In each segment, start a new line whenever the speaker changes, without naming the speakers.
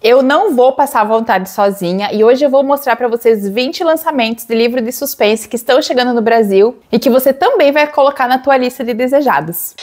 Eu não vou passar vontade sozinha e hoje eu vou mostrar para vocês 20 lançamentos de livro de suspense que estão chegando no Brasil e que você também vai colocar na tua lista de desejados.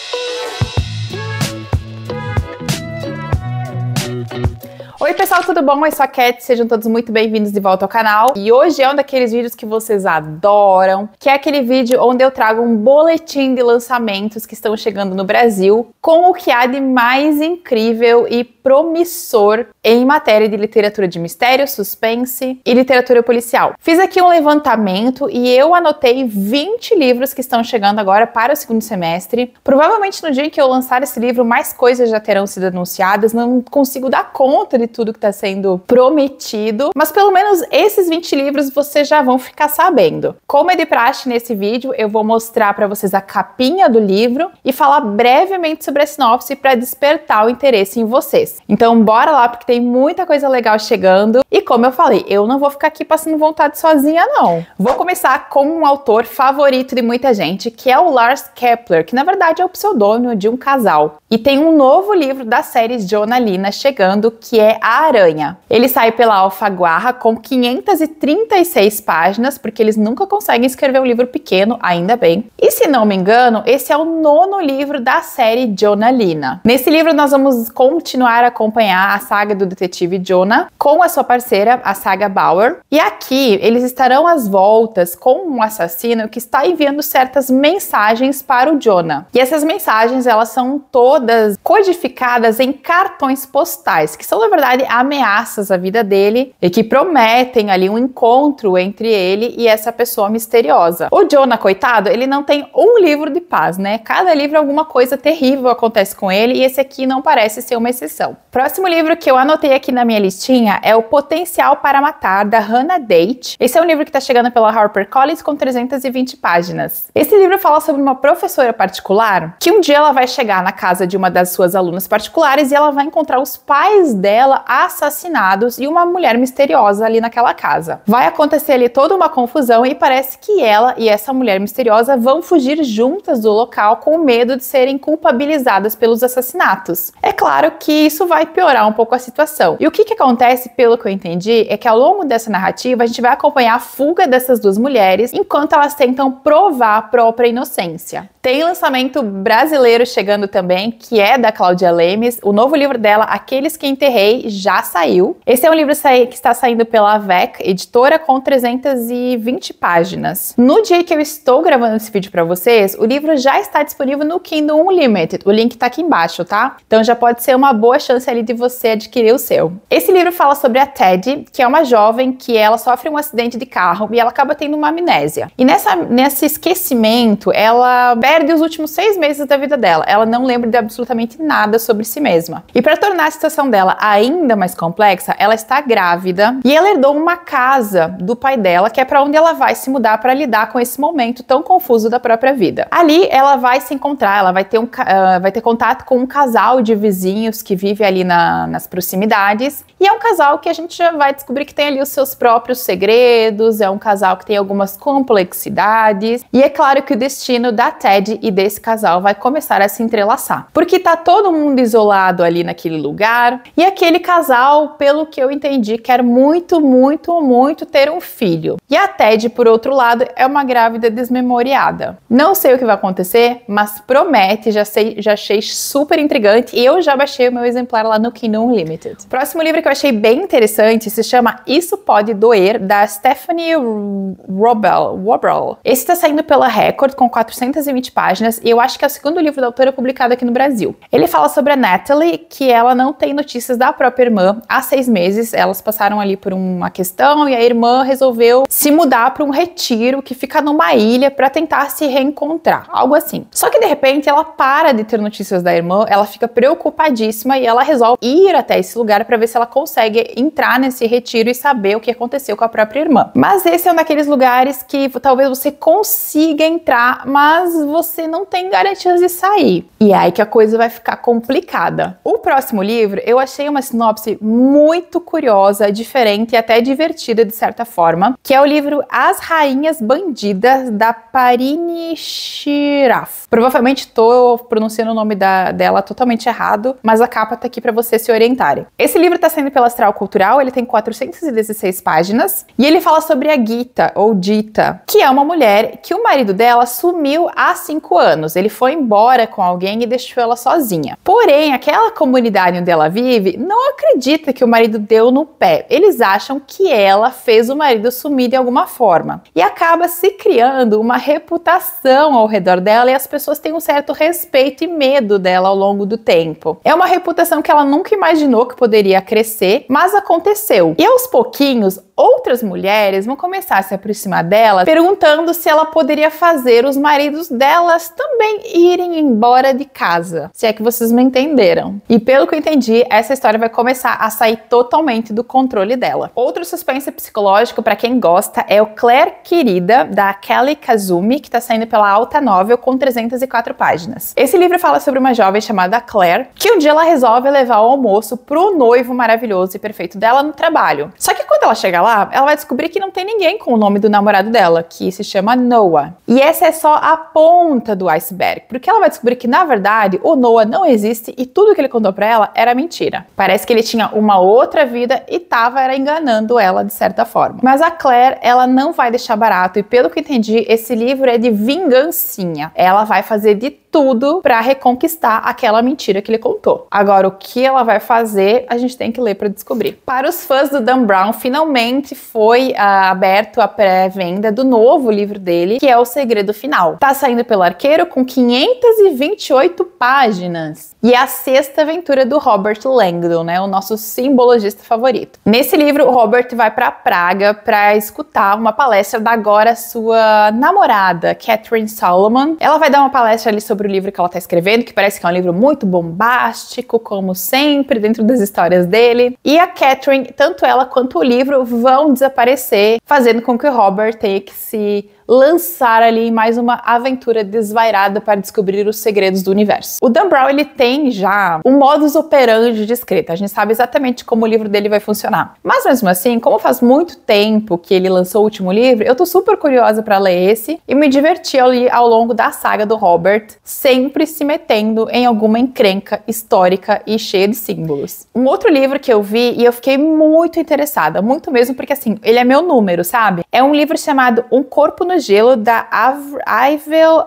Oi pessoal, tudo bom? Eu sou a Cat, sejam todos muito bem-vindos de volta ao canal. E hoje é um daqueles vídeos que vocês adoram, que é aquele vídeo onde eu trago um boletim de lançamentos que estão chegando no Brasil com o que há de mais incrível e promissor em matéria de literatura de mistério, suspense e literatura policial. Fiz aqui um levantamento e eu anotei 20 livros que estão chegando agora para o segundo semestre. Provavelmente no dia em que eu lançar esse livro, mais coisas já terão sido anunciadas, não consigo dar conta de tudo que está sendo prometido, mas pelo menos esses 20 livros vocês já vão ficar sabendo. Como é de praxe nesse vídeo, eu vou mostrar para vocês a capinha do livro e falar brevemente sobre a sinopse para despertar o interesse em vocês. Então bora lá, porque tem muita coisa legal chegando e como eu falei, eu não vou ficar aqui passando vontade sozinha não. Vou começar com um autor favorito de muita gente, que é o Lars Kepler, que na verdade é o pseudônimo de um casal. E tem um novo livro da série Jonah Lina chegando, que é A Aranha. Ele sai pela Alfaguara com 536 páginas, porque eles nunca conseguem escrever um livro pequeno, ainda bem. E se não me engano, esse é o 9º livro da série Jonah Lina. Nesse livro nós vamos continuar a acompanhar a saga do detetive Jonah com a sua parceira, a Saga Bauer. E aqui eles estarão às voltas com um assassino que está enviando certas mensagens para o Jonah. E essas mensagens, elas são todas codificadas em cartões postais, que são na verdade ameaças à vida dele e que prometem ali um encontro entre ele e essa pessoa misteriosa. O Jonah, coitado, ele não tem um livro de paz, né? Cada livro alguma coisa terrível acontece com ele e esse aqui não parece ser uma exceção. Próximo livro que eu anotei aqui na minha listinha é O Potencial para Matar, da Hannah Date. Esse é um livro que está chegando pela HarperCollins com 320 páginas. Esse livro fala sobre uma professora particular que um dia ela vai chegar na casa de uma das suas alunas particulares e ela vai encontrar os pais dela assassinados e uma mulher misteriosa ali naquela casa. Vai acontecer ali toda uma confusão e parece que ela e essa mulher misteriosa vão fugir juntas do local com medo de serem culpabilizadas pelos assassinatos. É claro que isso vai piorar um pouco a situação. E o que acontece, pelo que eu entendi, é que ao longo dessa narrativa a gente vai acompanhar a fuga dessas duas mulheres enquanto elas tentam provar a própria inocência. Tem lançamento brasileiro chegando também, que é da Cláudia Lemes. O novo livro dela, Aqueles que Enterrei, já saiu. Esse é um livro que está saindo pela Avec, editora, com 320 páginas. No dia que eu estou gravando esse vídeo para vocês, o livro já está disponível no Kindle Unlimited. O link tá aqui embaixo, tá? Então já pode ser uma boa chance ali de você adquirir o seu. Esse livro fala sobre a Teddy, que é uma jovem que ela sofre um acidente de carro e ela acaba tendo uma amnésia. E nesse esquecimento, ela perde os últimos 6 meses da vida dela. Ela não lembra de absolutamente nada sobre si mesma. E para tornar a situação dela ainda mais complexa, ela está grávida e ela herdou uma casa do pai dela, que é para onde ela vai se mudar para lidar com esse momento tão confuso da própria vida. Ali ela vai se encontrar, ela vai ter contato com um casal de vizinhos que vive ali nas proximidades. E é um casal que a gente já vai descobrir que tem ali os seus próprios segredos, é um casal que tem algumas complexidades. E é claro que o destino da Teddy e desse casal vai começar a se entrelaçar. Porque tá todo mundo isolado ali naquele lugar e aquele casal, pelo que eu entendi, quer muito, muito, muito ter um filho. E a Teddy, por outro lado, é uma grávida desmemoriada. Não sei o que vai acontecer, mas promete, já achei super intrigante e eu já baixei o meu exemplar lá no Kindle Unlimited. Próximo livro que eu achei bem interessante se chama Isso Pode Doer, da Stephanie Wobble. Esse está saindo pela Record com 420 páginas e eu acho que é o segundo livro da autora publicado aqui no Brasil. Ele fala sobre a Natalie, que ela não tem notícias da própria irmã há 6 meses. Elas passaram ali por uma questão e a irmã resolveu se mudar para um retiro que fica numa ilha para tentar se reencontrar, algo assim. Só que de repente ela para de ter notícias da irmã, ela fica preocupadíssima e ela resolve ir até esse lugar para ver se ela consegue entrar nesse retiro e saber o que aconteceu com a própria irmã. Mas esse é um daqueles lugares que talvez você consiga entrar, mas você não tem garantias de sair. E é aí que a coisa vai ficar complicada. O próximo livro, eu achei uma sinopse sinopse muito curiosa, diferente e até divertida de certa forma, que é o livro As Rainhas Bandidas, da Parine Shiraf. Provavelmente tô pronunciando o nome dela totalmente errado, mas a capa tá aqui para vocês se orientarem. Esse livro tá saindo pela Astral Cultural, ele tem 416 páginas, e ele fala sobre a Gita, ou Dita, que é uma mulher que o marido dela sumiu há 5 anos. Ele foi embora com alguém e deixou ela sozinha. Porém, aquela comunidade onde ela vive não acredita que o marido deu no pé. Eles acham que ela fez o marido sumir de alguma forma. E acaba se criando uma reputação ao redor dela e as pessoas têm um certo respeito e medo dela ao longo do tempo. É uma reputação que ela nunca imaginou que poderia crescer, mas aconteceu. E aos pouquinhos, outras mulheres vão começar a se aproximar dela, perguntando se ela poderia fazer os maridos delas também irem embora de casa. Se é que vocês me entenderam. E pelo que eu entendi, essa história vai começar a sair totalmente do controle dela. Outro suspense psicológico para quem gosta é o Claire Querida, da Kelly Kazumi, que está saindo pela Alta Novel com 304 páginas. Esse livro fala sobre uma jovem chamada Claire, que um dia ela resolve levar o almoço pro noivo maravilhoso e perfeito dela no trabalho. Só que quando ela chega lá, ela vai descobrir que não tem ninguém com o nome do namorado dela, que se chama Noah. E essa é só a ponta do iceberg, porque ela vai descobrir que, na verdade, o Noah não existe e tudo que ele contou pra ela era mentira. Parece que ele tinha uma outra vida e era enganando ela de certa forma. Mas a Claire, ela não vai deixar barato e, pelo que eu entendi, esse livro é de vingancinha. Ela vai fazer de tudo pra reconquistar aquela mentira que ele contou. Agora, o que ela vai fazer, a gente tem que ler pra descobrir. Para os fãs do Dan Brown, finalmente foi aberto a pré-venda do novo livro dele, que é O Segredo Final. Tá saindo pelo Arqueiro com 528 páginas. E é a 6ª aventura do Robert Langdon, né? O nosso simbologista favorito. Nesse livro, o Robert vai pra Praga pra escutar uma palestra da agora sua namorada, Catherine Solomon. Ela vai dar uma palestra ali sobre o livro que ela tá escrevendo, que parece que é um livro muito bombástico, como sempre, dentro das histórias dele. E a Catherine, tanto ela quanto o livro, vão desaparecer, fazendo com que o Robert tenha que se lançar ali em mais uma aventura desvairada para descobrir os segredos do universo. O Dan Brown, ele tem já um modus operandi de escrita. A gente sabe exatamente como o livro dele vai funcionar. Mas mesmo assim, como faz muito tempo que ele lançou o último livro, eu tô super curiosa para ler esse e me diverti ali ao longo da saga do Robert, sempre se metendo em alguma encrenca histórica e cheia de símbolos. Um outro livro que eu vi e eu fiquei muito interessada, muito mesmo, porque assim, ele é meu número, sabe? É um livro chamado Um Corpo no Gelo, da Ariel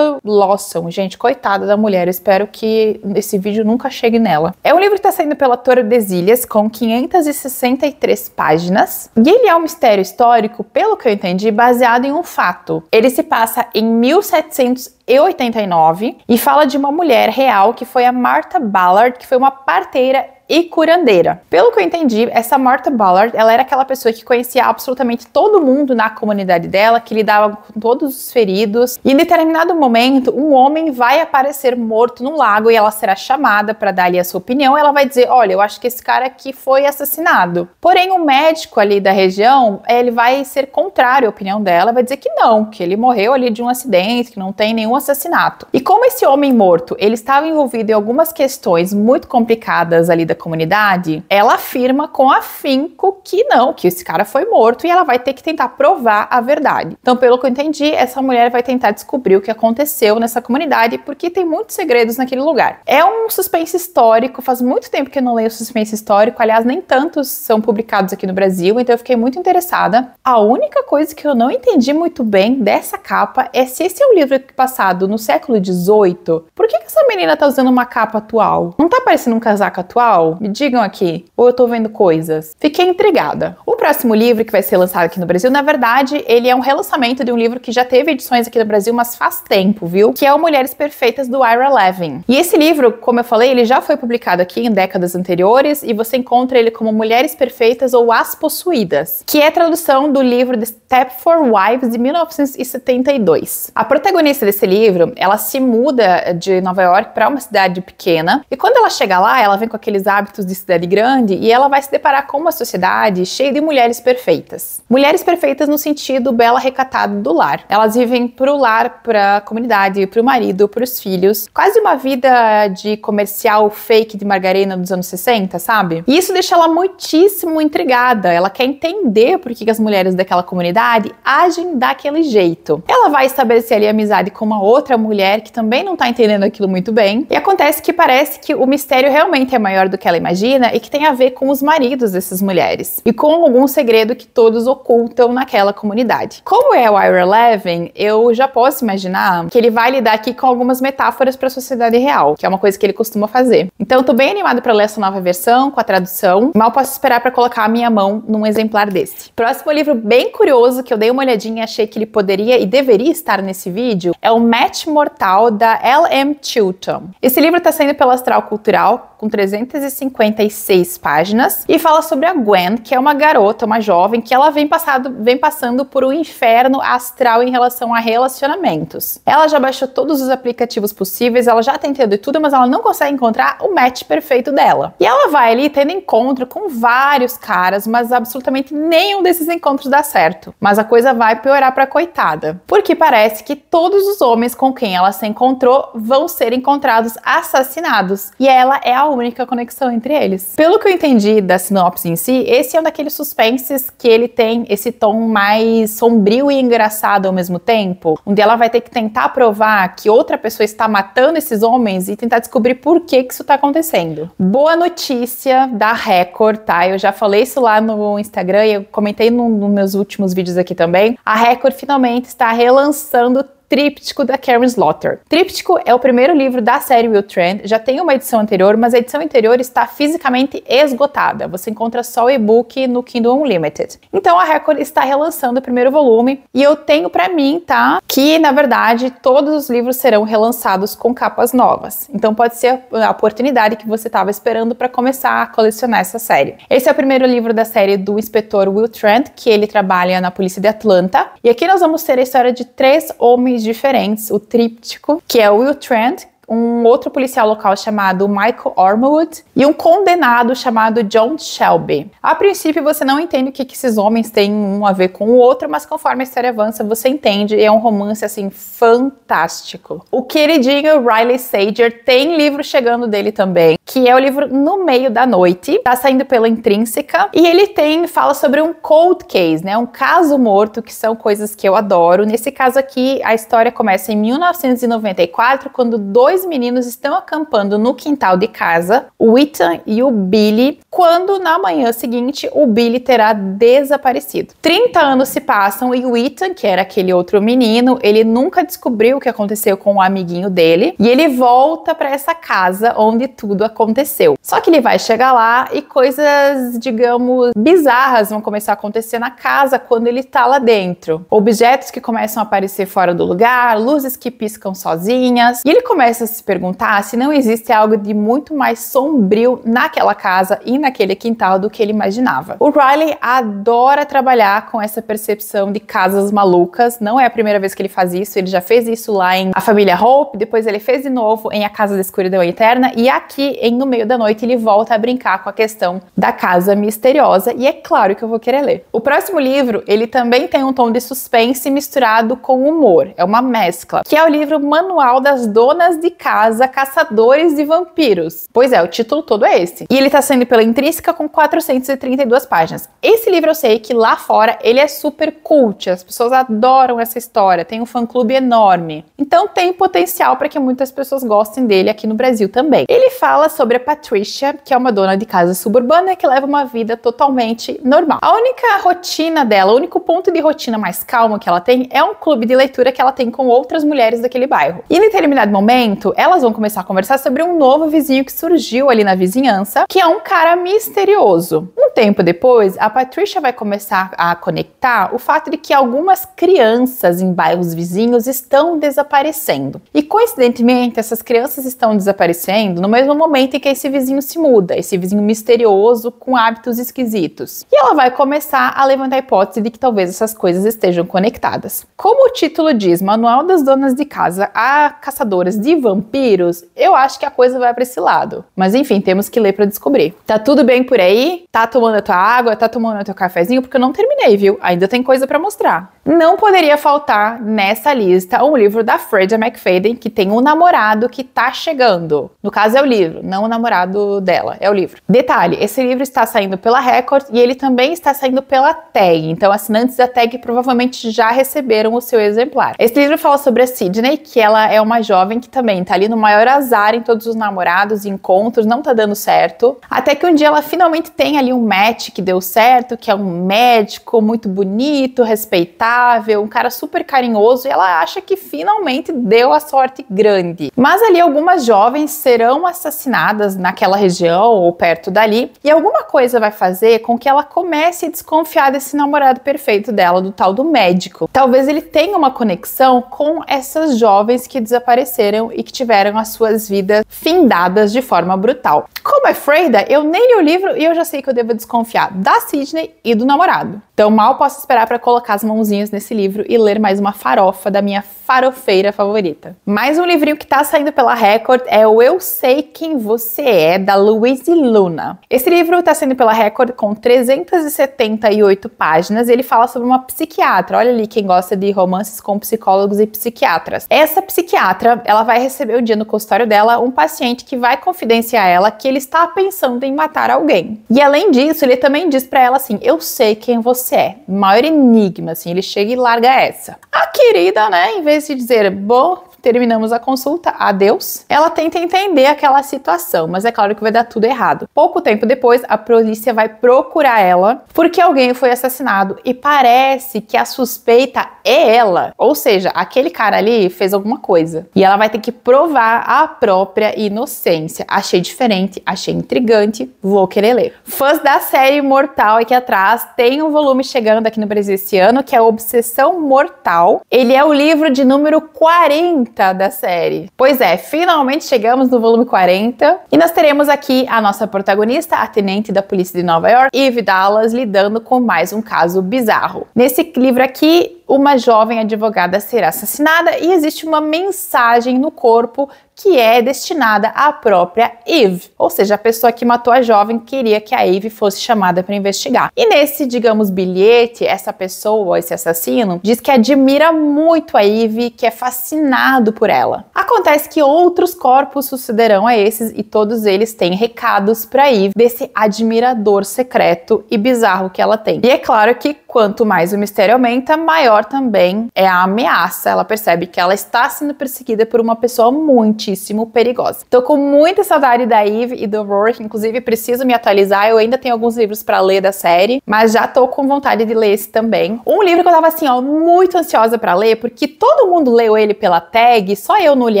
Lawson. Gente, coitada da mulher, eu espero que esse vídeo nunca chegue nela. É um livro que está saindo pela Tordesilhas, com 563 páginas, e ele é um mistério histórico, pelo que eu entendi, baseado em um fato. Ele se passa em 1789 e fala de uma mulher real que foi a Martha Ballard, que foi uma parteira e curandeira. Pelo que eu entendi, essa Martha Ballard, ela era aquela pessoa que conhecia absolutamente todo mundo na comunidade dela, que lidava com todos os feridos, e em determinado momento, um homem vai aparecer morto num lago e ela será chamada para dar ali a sua opinião. Ela vai dizer, olha, eu acho que esse cara aqui foi assassinado. Porém, o médico ali da região, ele vai ser contrário à opinião dela, vai dizer que não, que ele morreu ali de um acidente, que não tem nenhum assassinato. E como esse homem morto, ele estava envolvido em algumas questões muito complicadas ali da comunidade, ela afirma com afinco que não, que esse cara foi morto e ela vai ter que tentar provar a verdade. Então, pelo que eu entendi, essa mulher vai tentar descobrir o que aconteceu nessa comunidade, porque tem muitos segredos naquele lugar. É um suspense histórico, faz muito tempo que eu não leio suspense histórico, aliás, nem tantos são publicados aqui no Brasil, então eu fiquei muito interessada. A única coisa que eu não entendi muito bem dessa capa é se esse é um livro passado no século XVIII, por que essa menina tá usando uma capa atual? Não tá parecendo um casaco atual? Me digam aqui, ou eu tô vendo coisas? Fiquei intrigada. O próximo livro que vai ser lançado aqui no Brasil, na verdade, ele é um relançamento de um livro que já teve edições aqui no Brasil, mas faz tempo, viu? Que é o Mulheres Perfeitas, do Ira Levin. E esse livro, como eu falei, ele já foi publicado aqui em décadas anteriores e você encontra ele como Mulheres Perfeitas ou As Possuídas, que é a tradução do livro The Stepford Wives, de 1972. A protagonista desse livro, ela se muda de Nova York para uma cidade pequena e quando ela chega lá, ela vem com aqueles hábitos hábitos de cidade grande e ela vai se deparar com uma sociedade cheia de mulheres perfeitas. Mulheres perfeitas no sentido bela recatado do lar. Elas vivem pro lar, pra comunidade, pro marido, pros filhos. Quase uma vida de comercial fake de margarina dos anos 60, sabe? E isso deixa ela muitíssimo intrigada. Ela quer entender por que as mulheres daquela comunidade agem daquele jeito. Ela vai estabelecer ali amizade com uma outra mulher que também não tá entendendo aquilo muito bem. E acontece que parece que o mistério realmente é maior do que ela imagina e que tem a ver com os maridos dessas mulheres. E com algum segredo que todos ocultam naquela comunidade. Como é o Ira Levin, eu já posso imaginar que ele vai lidar aqui com algumas metáforas para a sociedade real, que é uma coisa que ele costuma fazer. Então, tô bem animada para ler essa nova versão, com a tradução. Mal posso esperar para colocar a minha mão num exemplar desse. Próximo livro bem curioso, que eu dei uma olhadinha e achei que ele poderia e deveria estar nesse vídeo, é o Match Mortal, da L.M. Chilton. Esse livro está saindo pela Astral Cultural, com 356 páginas, e fala sobre a Gwen, que é uma garota, uma jovem, que ela vem passando por um inferno astral em relação a relacionamentos. Ela já baixou todos os aplicativos possíveis, ela já tentou de tudo, mas ela não consegue encontrar o match perfeito dela. E ela vai ali tendo encontro com vários caras, mas absolutamente nenhum desses encontros dá certo. Mas a coisa vai piorar pra coitada, porque parece que todos os homens com quem ela se encontrou vão ser encontrados assassinados, e ela é a única conexão entre eles. Pelo que eu entendi da sinopse em si, esse é um daqueles suspenses que ele tem esse tom mais sombrio e engraçado ao mesmo tempo, onde ela vai ter que tentar provar que outra pessoa está matando esses homens e tentar descobrir por que isso está acontecendo. Boa notícia da Record, tá? Eu já falei isso lá no Instagram e eu comentei nos meus últimos vídeos aqui também. A Record finalmente está relançando Tríptico, da Karen Slaughter. Tríptico é o primeiro livro da série Will Trent, já tem uma edição anterior, mas a edição anterior está fisicamente esgotada. Você encontra só o e-book no Kindle Unlimited. Então a Record está relançando o primeiro volume e eu tenho pra mim, tá, que na verdade todos os livros serão relançados com capas novas. Então pode ser a oportunidade que você estava esperando para começar a colecionar essa série. Esse é o primeiro livro da série do inspetor Will Trent, que ele trabalha na polícia de Atlanta. E aqui nós vamos ter a história de 3 homens diferentes, o tríptico, que é o Will Trent, um outro policial local chamado Michael Ormwood e um condenado chamado John Shelby. A princípio você não entende o que esses homens têm um a ver com o outro, mas conforme a história avança você entende, e é um romance assim fantástico. O queridinho Riley Sager tem livro chegando dele também, que é o livro No Meio da Noite, tá saindo pela Intrínseca, e ele fala sobre um cold case, né, um caso morto, que são coisas que eu adoro. Nesse caso aqui, a história começa em 1994, quando 2 meninos estão acampando no quintal de casa, o Ethan e o Billy, quando na manhã seguinte o Billy terá desaparecido. 30 anos se passam e o Ethan, que era aquele outro menino, ele nunca descobriu o que aconteceu com o amiguinho dele, e ele volta para essa casa onde tudo aconteceu. Só que ele vai chegar lá e coisas, digamos, bizarras vão começar a acontecer na casa quando ele tá lá dentro. Objetos que começam a aparecer fora do lugar, luzes que piscam sozinhas, e ele começa a se perguntar se não existe algo de muito mais sombrio naquela casa e naquele quintal do que ele imaginava. O Riley adora trabalhar com essa percepção de casas malucas, não é a primeira vez que ele faz isso, ele já fez isso lá em A Família Hope, depois ele fez de novo em A Casa da Escuridão Eterna, e aqui em No Meio da Noite ele volta a brincar com a questão da casa misteriosa, e é claro que eu vou querer ler. O próximo livro, ele também tem um tom de suspense misturado com humor, é uma mescla, que é o livro Manual das Donas de Casa, Caçadores de Vampiros. Pois é, o título todo é esse. E ele tá saindo pela Intrínseca com 432 páginas. Esse livro eu sei que lá fora ele é super cult, as pessoas adoram essa história, tem um fã-clube enorme. Então tem potencial para que muitas pessoas gostem dele aqui no Brasil também. Ele fala sobre a Patricia, que é uma dona de casa suburbana que leva uma vida totalmente normal. A única rotina dela, o único ponto de rotina mais calmo que ela tem é um clube de leitura que ela tem com outras mulheres daquele bairro. E em determinado momento, elas vão começar a conversar sobre um novo vizinho que surgiu ali na vizinhança, que é um cara misterioso. Um tempo depois, a Patricia vai começar a conectar o fato de que algumas crianças em bairros vizinhos estão desaparecendo. E coincidentemente, essas crianças estão desaparecendo no mesmo momento em que esse vizinho se muda, esse vizinho misterioso com hábitos esquisitos. E ela vai começar a levantar a hipótese de que talvez essas coisas estejam conectadas. Como o título diz, Manual das Donas de Casa a Caçadoras de vampiros, eu acho que a coisa vai pra esse lado. Mas enfim, temos que ler pra descobrir. Tá tudo bem por aí? Tá tomando a tua água? Tá tomando o teu cafezinho? Porque eu não terminei, viu? Ainda tem coisa pra mostrar. Não poderia faltar nessa lista um livro da Freida McFadden, que tem um namorado que tá chegando. No caso é o livro, não o namorado dela, é o livro. Detalhe, esse livro está saindo pela Record e ele também está saindo pela Tag, então assinantes da Tag provavelmente já receberam o seu exemplar. Esse livro fala sobre a Sydney, que ela é uma jovem que também tá ali no maior azar em todos os namorados e encontros, não tá dando certo, até que um dia ela finalmente tem ali um match que deu certo, que é um médico muito bonito, respeitável, um cara super carinhoso, e ela acha que finalmente deu a sorte grande. Mas ali algumas jovens serão assassinadas naquela região ou perto dali, e alguma coisa vai fazer com que ela comece a desconfiar desse namorado perfeito dela, do tal do médico. Talvez ele tenha uma conexão com essas jovens que desapareceram e que tiveram as suas vidas findadas de forma brutal. Como é Freida, eu nem li o livro e eu já sei que eu devo desconfiar da Sydney e do namorado. Então mal posso esperar para colocar as mãozinhas nesse livro e ler mais uma farofa da minha farofeira favorita. Mais um livrinho que tá saindo pela Record é o Eu Sei Quem Você É, da Louise Luna. Esse livro tá saindo pela Record com 378 páginas e ele fala sobre uma psiquiatra. Olha ali quem gosta de romances com psicólogos e psiquiatras. Essa psiquiatra, ela vai receber um dia no consultório dela um paciente que vai confidenciar a ela que ele está pensando em matar alguém. E além disso, ele também diz pra ela assim, eu sei quem você é. Maior enigma, assim, ele chega e larga essa. A querida, né, em vez de dizer, bom, terminamos a consulta, adeus, ela tenta entender aquela situação, mas é claro que vai dar tudo errado. Pouco tempo depois, a polícia vai procurar ela porque alguém foi assassinado e parece que a suspeita é ela, ou seja, aquele cara ali fez alguma coisa e ela vai ter que provar a própria inocência. Achei diferente, achei intrigante, vou querer ler. Fãs da série Mortal aqui atrás, tem um volume chegando aqui no Brasil esse ano que é Obsessão Mortal. Ele é o livro de número 40 da série. Pois é, finalmente chegamos no volume 40 e nós teremos aqui a nossa protagonista, a tenente da polícia de Nova York, Eve Dallas, lidando com mais um caso bizarro. Nesse livro aqui, uma jovem advogada será assassinada e existe uma mensagem no corpo que é destinada à própria Eve, ou seja, a pessoa que matou a jovem queria que a Eve fosse chamada para investigar. E nesse, digamos, bilhete, essa pessoa, esse assassino, diz que admira muito a Eve, que é fascinado por ela. Acontece que outros corpos sucederão a esses e todos eles têm recados para Eve desse admirador secreto e bizarro que ela tem. E é claro que quanto mais o mistério aumenta, maior também é a ameaça. Ela percebe que ela está sendo perseguida por uma pessoa muitíssimo perigosa. Tô com muita saudade da Eve e do Rourke, inclusive preciso me atualizar, eu ainda tenho alguns livros para ler da série, mas já tô com vontade de ler esse também. Um livro que eu tava assim, ó, muito ansiosa para ler, porque todo mundo leu ele pela Tag, só eu não li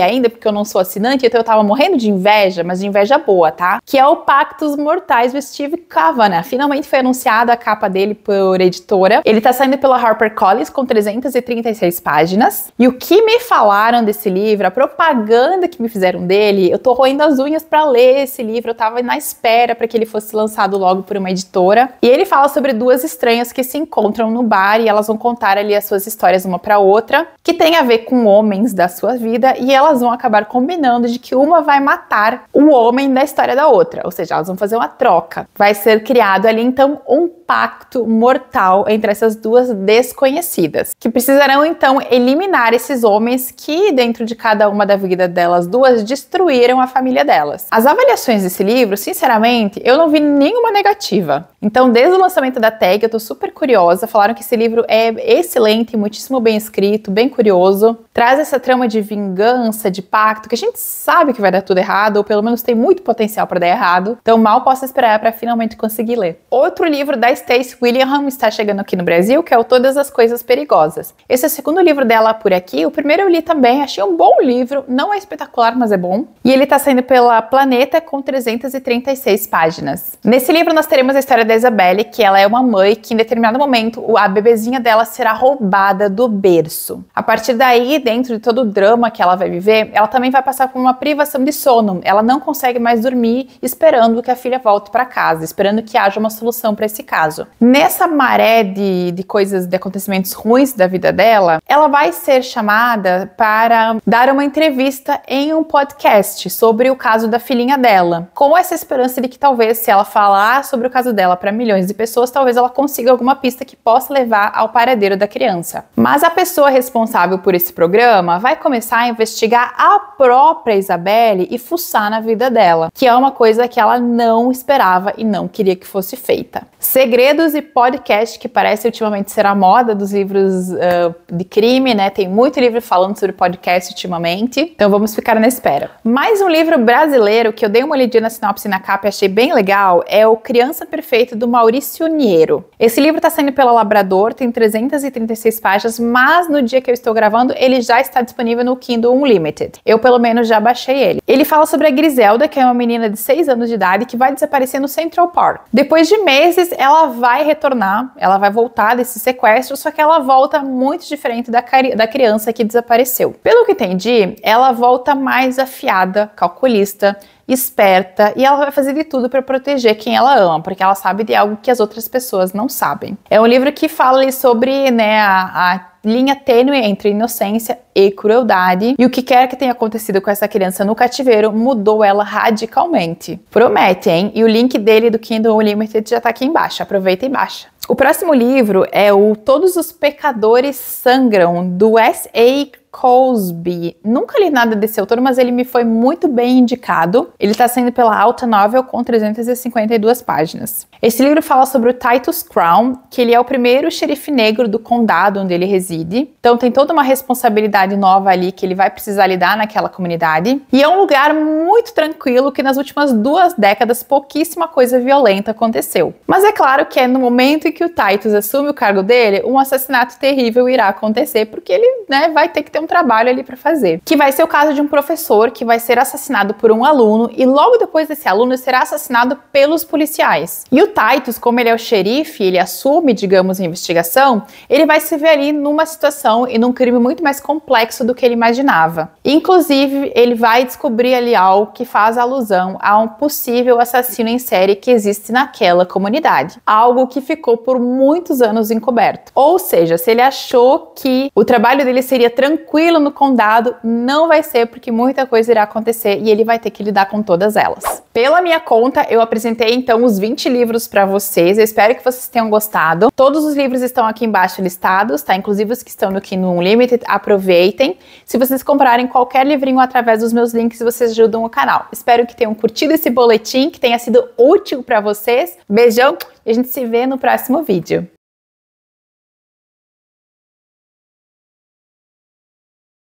ainda, porque eu não sou assinante, então eu tava morrendo de inveja, mas de inveja boa, tá? Que é o Pactos Mortais do Steve Kavanagh. Finalmente foi anunciada a capa dele por editora. Ele tá saindo pela HarperCollins com 336 páginas. E o que me falaram desse livro, a propaganda que me fizeram dele, eu tô roendo as unhas pra ler esse livro, eu tava na espera pra que ele fosse lançado logo por uma editora. E ele fala sobre duas estranhas que se encontram no bar e elas vão contar ali as suas histórias uma pra outra, que tem a ver com homens da sua vida, e elas vão acabar combinando de que uma vai matar o homem da história da outra, ou seja, elas vão fazer uma troca. Vai ser criado ali então um pacto mortal entre essas duas desconhecidas, que precisarão então eliminar esses homens que dentro de cada uma da vida delas duas destruíram a família delas. As avaliações desse livro, sinceramente, eu não vi nenhuma negativa. Então, desde o lançamento da Tag, eu tô super curiosa. Falaram que esse livro é excelente, muitíssimo bem escrito, bem curioso. Traz essa trama de vingança, de pacto, que a gente sabe que vai dar tudo errado, ou pelo menos tem muito potencial para dar errado. Então, mal posso esperar para finalmente conseguir ler. Outro livro da Stacey William está chegando aqui no Brasil, que é o Todas as Coisas Perigosas. Esse é o segundo livro dela por aqui. O primeiro eu li também, achei um bom livro. Não é espetacular, mas é bom. E ele tá saindo pela Planeta com 336 páginas. Nesse livro nós teremos a história da Isabelle, que ela é uma mãe que em determinado momento a bebezinha dela será roubada do berço. A partir daí, dentro de todo o drama que ela vai viver, ela também vai passar por uma privação de sono. Ela não consegue mais dormir esperando que a filha volte para casa, esperando que haja uma solução para esse caso. Nessa maré de coisas, de acontecimentos ruins da vida dela, ela vai ser chamada para dar uma entrevista em um podcast sobre o caso da filhinha dela, com essa esperança de que talvez, se ela falar sobre o caso dela para milhões de pessoas, talvez ela consiga alguma pista que possa levar ao paradeiro da criança. Mas a pessoa responsável por esse programa vai começar a investigar a própria Isabelle e fuçar na vida dela, que é uma coisa que ela não esperava e não queria que fosse feita. Segredos e podcast, que parece ultimamente ser a moda dos livros de crime, né? Tem muito livro falando sobre podcast ultimamente, então vamos ficar na espera. Mais um livro brasileiro que eu dei uma olhadinha na sinopse e na capa e achei bem legal é o Criança Perfeita, do Maurício Niero. Esse livro está saindo pela Labrador, tem 336 páginas, mas no dia que eu estou gravando, ele já está disponível no Kindle Unlimited. Eu, pelo menos, já baixei ele. Ele fala sobre a Griselda, que é uma menina de 6 anos de idade que vai desaparecer no Central Park. Depois de meses, ela vai retornar, ela vai voltar desse sequestro, só que ela volta muito diferente da criança que desapareceu. Pelo que entendi, ela volta mais afiada, calculista, esperta, e ela vai fazer de tudo para proteger quem ela ama, porque ela sabe de algo que as outras pessoas não sabem. É um livro que fala ali sobre, né, a linha tênue entre inocência e crueldade, e o que quer que tenha acontecido com essa criança no cativeiro mudou ela radicalmente. Promete, hein? E o link dele do Kindle Unlimited já tá aqui embaixo, aproveita e baixa. O próximo livro é o Todos os Pecadores Sangram, do S.A. Cosby. Nunca li nada desse autor, mas ele me foi muito bem indicado. Ele está saindo pela Alta Novel com 352 páginas. Esse livro fala sobre o Titus Crown, que ele é o primeiro xerife negro do condado onde ele reside. Então tem toda uma responsabilidade nova ali que ele vai precisar lidar naquela comunidade. E é um lugar muito tranquilo que nas últimas 2 décadas pouquíssima coisa violenta aconteceu. Mas é claro que é no momento em que o Titus assume o cargo dele, um assassinato terrível irá acontecer, porque ele, né, vai ter que ter um trabalho ali para fazer. Que vai ser o caso de um professor que vai ser assassinado por um aluno e logo depois desse aluno será assassinado pelos policiais. E o Titus, como ele é o xerife, ele assume, digamos, a investigação, ele vai se ver ali numa situação e num crime muito mais complexo do que ele imaginava. Inclusive, ele vai descobrir ali algo que faz alusão a um possível assassino em série que existe naquela comunidade. Algo que ficou por muitos anos encoberto. Ou seja, se ele achou que o trabalho dele seria tranquilo no condado, não vai ser, porque muita coisa irá acontecer e ele vai ter que lidar com todas elas. Pela minha conta, eu apresentei então os 20 livros para vocês. Eu espero que vocês tenham gostado. Todos os livros estão aqui embaixo listados, tá? Inclusive os que estão no Kindle Unlimited, aproveitem. Se vocês comprarem qualquer livrinho através dos meus links, vocês ajudam o canal. Espero que tenham curtido esse boletim, que tenha sido útil para vocês. Beijão e a gente se vê no próximo vídeo.